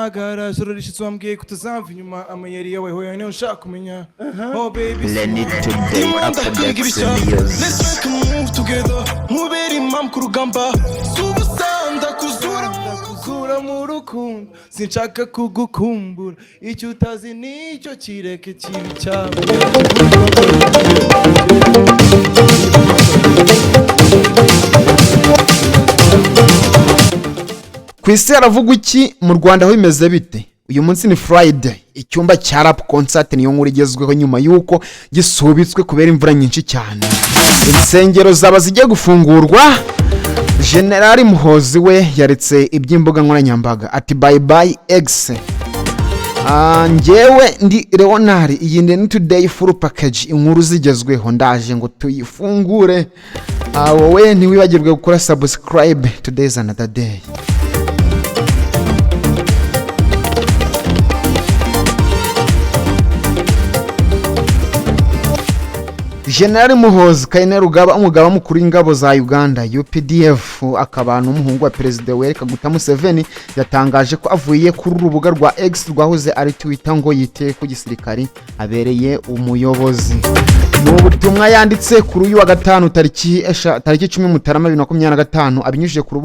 mpamagara joro rishitse wambwiye kutazamva inyuma amayeri yawe hoya niyo nshaka kumenya oh baby Lenny today production news. let's make a move together mubera impamvu ku rugamba subusanda kuzura mu rukundo sinshaka kugukumbura icyo utazi nicyo kireke kibi cyawe ku isi haravugwa iki, mu Rwanda ho bimeze bite? Uyu munsi ni Friday, icyumba cya rap concert niyo nkuru igezweho nyuma yuko gisubitswe kubera imvura nyinshi cyane. Insengero zaba zigiye gufungurwa. General Muhozi we yaretse iby'imbuga nkoranyambaga ati bye bye X. Njyewe ndi Leonard, iyi ni today full package, inkuru zigezweho ndaje ngo tuyifungure. Wowe ntiwibagirwe gukora subscribe, today is another day. General Muhozi Kayine Rugaba, umugaba mukuru w'ingabo za Uganda UPDF, akaba n'umuhungu wa Perezida Yoweri Kaguta Museveni, yatangaje ko avuye kuri urubuga rwa X rwahoze ari Twitter ngo yite ku gisirikari abereye umuyobozi. Mu butumwa yanditse kuri uyu wa gatanu tariki 10 Mutarama 2025 abinyujije ku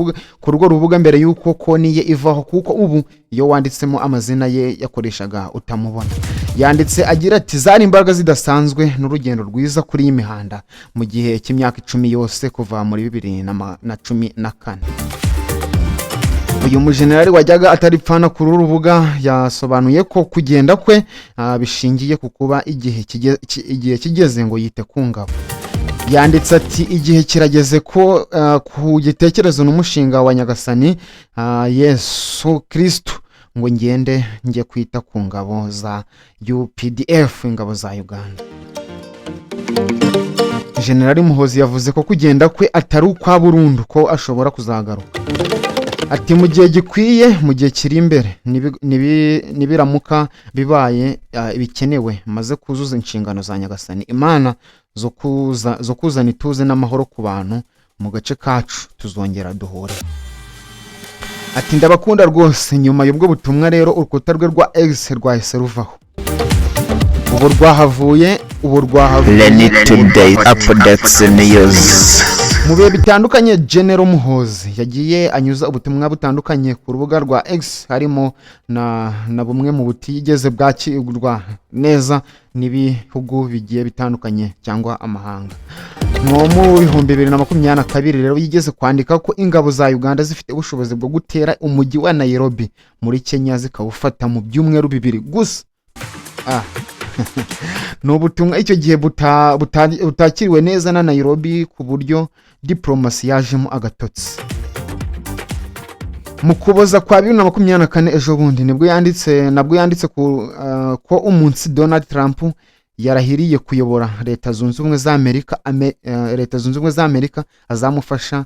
rugo rubuga mbere yuko konti ye ivaho, kuko ubu iyo wanditsemo amazina ye yakoreshaga utamubona. Yanditse agira ati zari imbaraga zidasanzwe n'urugendo rwiza kuri iyi mihanda mu gihe cy'imyaka 10 yose kuva muri 2014. Uyu mujenerali wajyaga ataripfana kuri urubuga yasobanuye ko kugenda kwe bishingiye ku kuba igihe kigeze ngo yite ku ngabo. Yanditse ati igihe kirageze ko ku gitekerezo n'umushinga wa Nyagasani Yesu Kristo ngo njye kwita ku ngabo za UPDF, ingabo za Uganda. General Muhozi yavuze ko kugenda kwe atari ukwa burundu, ko ashobora kuzagaruka. Ati mu gihe gikwiye, mu gihe kiri imbere nibiramuka bibaye bikenewe, maze kuzuza inshingano za Nyagasani Imana zo kuzana ituze n'amahoro ku bantu mu gace kacu, tuzongera duhure. Ati ndabakunda rwose. Nyuma y'ubwo butumwa rero urukuta rwe rwa X rwahise ruvaho. Ubu rwahavuye Lenny today production news. Mu bihe bitandukanye General Muhozi yagiye anyuza ubutumwa butandukanye ku rubuga rwa X, harimo na bumwe mu butigeze bwakirwa neza n'ibihugu bigiye bitandukanye cyangwa amahanga. Mu 2022 rero yigeze kwandika ko ingabo za Uganda zifite ubushobozi bwo gutera umujyi wa Nairobi muri Kenya zikawufata mu byumweru 2 gusa. No butumwa icyo gihe butakiriwe neza na Nairobi, ku buryo diplomasi yajemo agatotsi. Mu kuboza kwa 2024 ejo bundi nibwo yanditse ko umunsi Donald Trump yarahiriye kuyobora Leta Zunze Ubumwe za Amerika azamufasha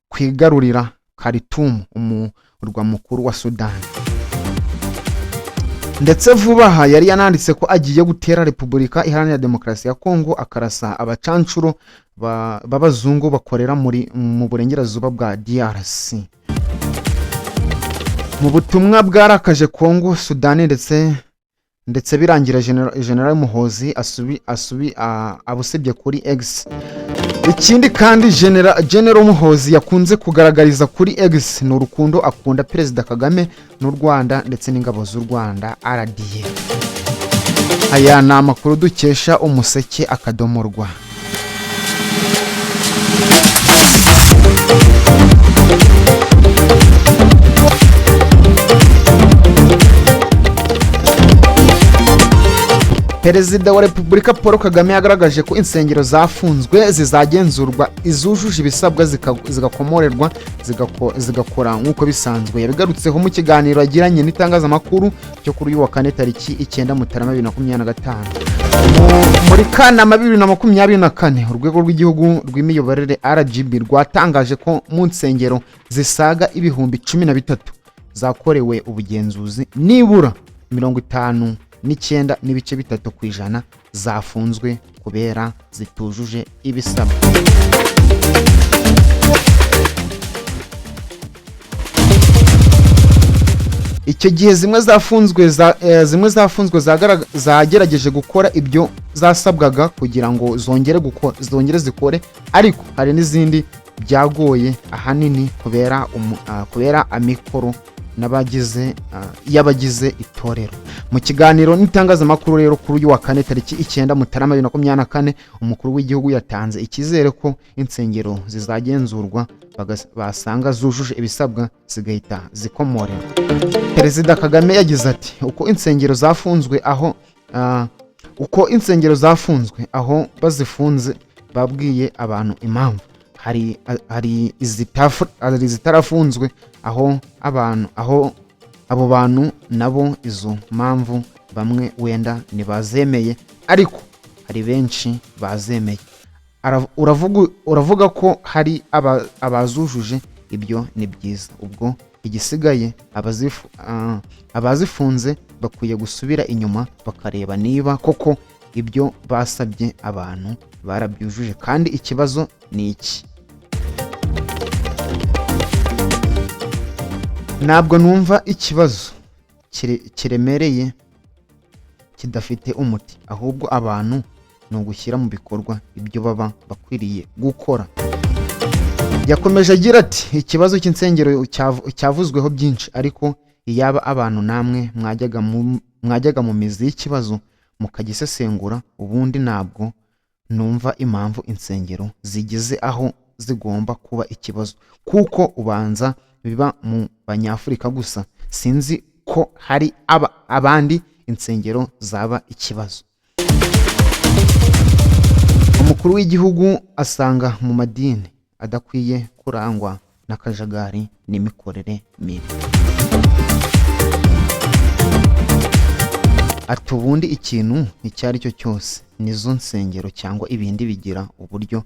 kwigarurira Khartoum, umurwa mukuru wa Sudan. Ndetse vuba aha yari yananditse ko agiye gutera Repubulika Iharanira Demokarasi ya Kongo, akarasa abacancuro b'abazungu bakorera mu burengerazuba bwa DRC. Mu butumwa bwarakaje Kongo, Sudan ndetse birangira General Muhozi abusebye kuri X. Ikindi kandi General Muhozi yakunze kugaragariza kuri X ni urukundo akunda Perezida Kagame n'u Rwanda ndetse n'ingabo z'u Rwanda RDF. Aya ni amakuru dukesha umuseke akadomorwa. Perezida wa Repubulika Paul Kagame yagaragaje ko insengero zafunzwe zizagenzurwa, izujuje ibisabwa zigakomorerwa zigakora nk'uko bisanzwe. Yabigarutseho mu kiganiro yagiranye n'itangazamakuru cyo kuri uyu wa kane tariki 9 Mutarama 2025. Muri Kanama 2024 urwego rw'igihugu rw'imiyoborere RGB rwatangaje ko mu nsengero zisaga ibihumbi 13 zakorewe ubugenzuzi, nibura 59.3% zafunzwe kubera zitujuje ibisabwa. icyo gihe zimwe zafunzwe zagerageje gukora ibyo zasabwaga kugira ngo zongere zikore, ariko hari n'izindi byagoye ahanini kubera amikoro y'abagize itorero. Mu kiganiro n'itangazamakuru rero kuri uyu wa kane tariki 9 Mutarama 2024, umukuru w'igihugu yatanze icyizere ko insengero zizagenzurwa basanga zujuje ibisabwa zigahita zikomorera. Perezida Kagame yagize ati uko insengero zafunzwe bazifunze babwiye abantu impamvu, hari izitarafunzwe aho abo bantu nabo izo mpamvu bamwe wenda ntibazemeye, ariko hari benshi bazemeye. Uravuga ko hari abazujuje, ibyo ni byiza. Ubwo igisigaye abazifunze bakwiye gusubira inyuma bakareba niba koko ibyo basabye abantu barabyujuje, kandi ikibazo ni iki. Ntabwo numva ikibazo kiremereye kidafite umuti, ahubwo abantu ni ugushyira mu bikorwa ibyo baba bakwiriye gukora. Yakomeje agira ati ikibazo cy'insengero cyavuzweho byinshi, ariko iyaba abantu namwe mwajyaga mu mizi y'ikibazo mukagisesengura, ubundi ntabwo numva impamvu insengero zigeze aho zigomba kuba ikibazo, kuko ubanza biba mu Banyafurika gusa. Sinzi ko hari abandi insengero zaba ikibazo. Umukuru w'igihugu asanga mu madini adakwiye kurangwa n'akajagari n'imikorere mibi. Ati ubundi ikintu icyo ari cyo cyose nizo nsengero cyangwa ibindi bigira uburyo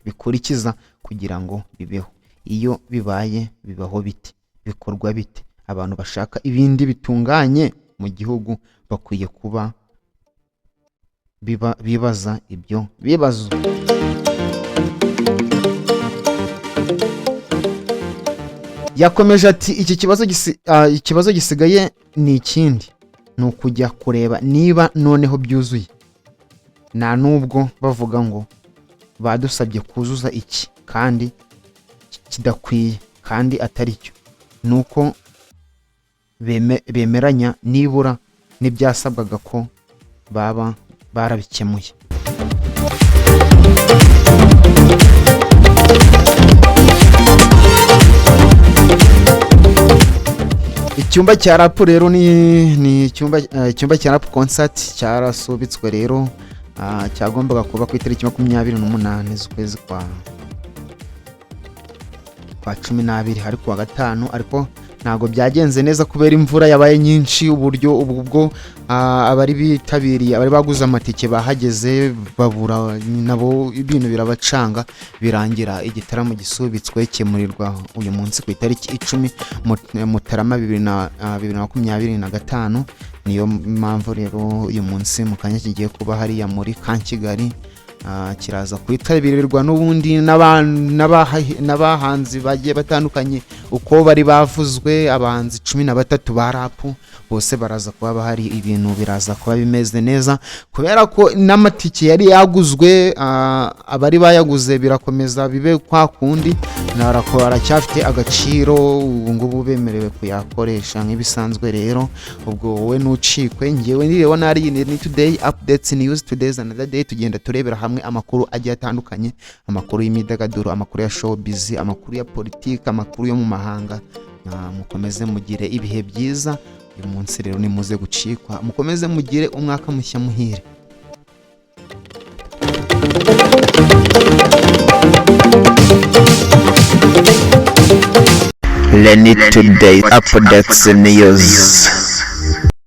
bikurikiza kugira ngo bibeho. Iyo bibaye bibaho bite? Bikorwa bite? Abantu bashaka ibindi bitunganye mu gihugu bakwiye kuba bibaza ibyo bibazo. Yakomeje ati ikibazo gisigaye ni ikindi, ni ukujya kureba niba noneho byuzuye. Nta nubwo bavuga ngo badusabye kuzuza iki kandi kidakwiye kandi atari cyo, nuko bemeranya nibura n'ibyasabwaga ko baba barabikemuye. Icyumba cya rap rero ni icyumba cya rap concert cyarasubitswe rero, cyagombaga kuba ku itariki 28 z'ukwezi kwa 12 hari kuwa gatanu, ariko ntago byagenze neza kubera imvura yabaye nyinshi. Uburyo ubwo abari bitabiriye, abari baguze amatike bahageze babura, nabo ibintu birabacanga, birangira igitaramo gisubitswe cyemurirwa uyu munsi ku itariki 10 Mutarama 2025. Niyo mpamvu rero uyu munsi mu kanya kigiye kuba hariya muri Kigali, kiraza kwitabirwa n'ubundi n'abahanzi bagiye batandukanye uko bari bavuzwe. Abahanzi 13 ba rap bose baraza kuba bahari, ibintu biraza kuba bimeze neza kubera ko n'amatike yari yaguzwe. Abari bayaguze birakomeza bibe kwa kundi, aracyafite agaciro, ubu ngubu bemerewe kuyakoresha nk'ibisanzwe. Rero ubwo wowe nucikwe, ngewe nireba nari ni Today Updates News, today's another day. Tugenda turebera hamwe amakuru agiye atandukanye, amakuru y'imyidagaduro, amakuru ya showbiz, amakuru ya politiki, amakuru yo mu mahanga. Mukomeze mugire ibihe byiza uyu munsi rero, nimuze gucikwa, mukomeze mugire umwaka mushya muhire. Lenny Today Updates News.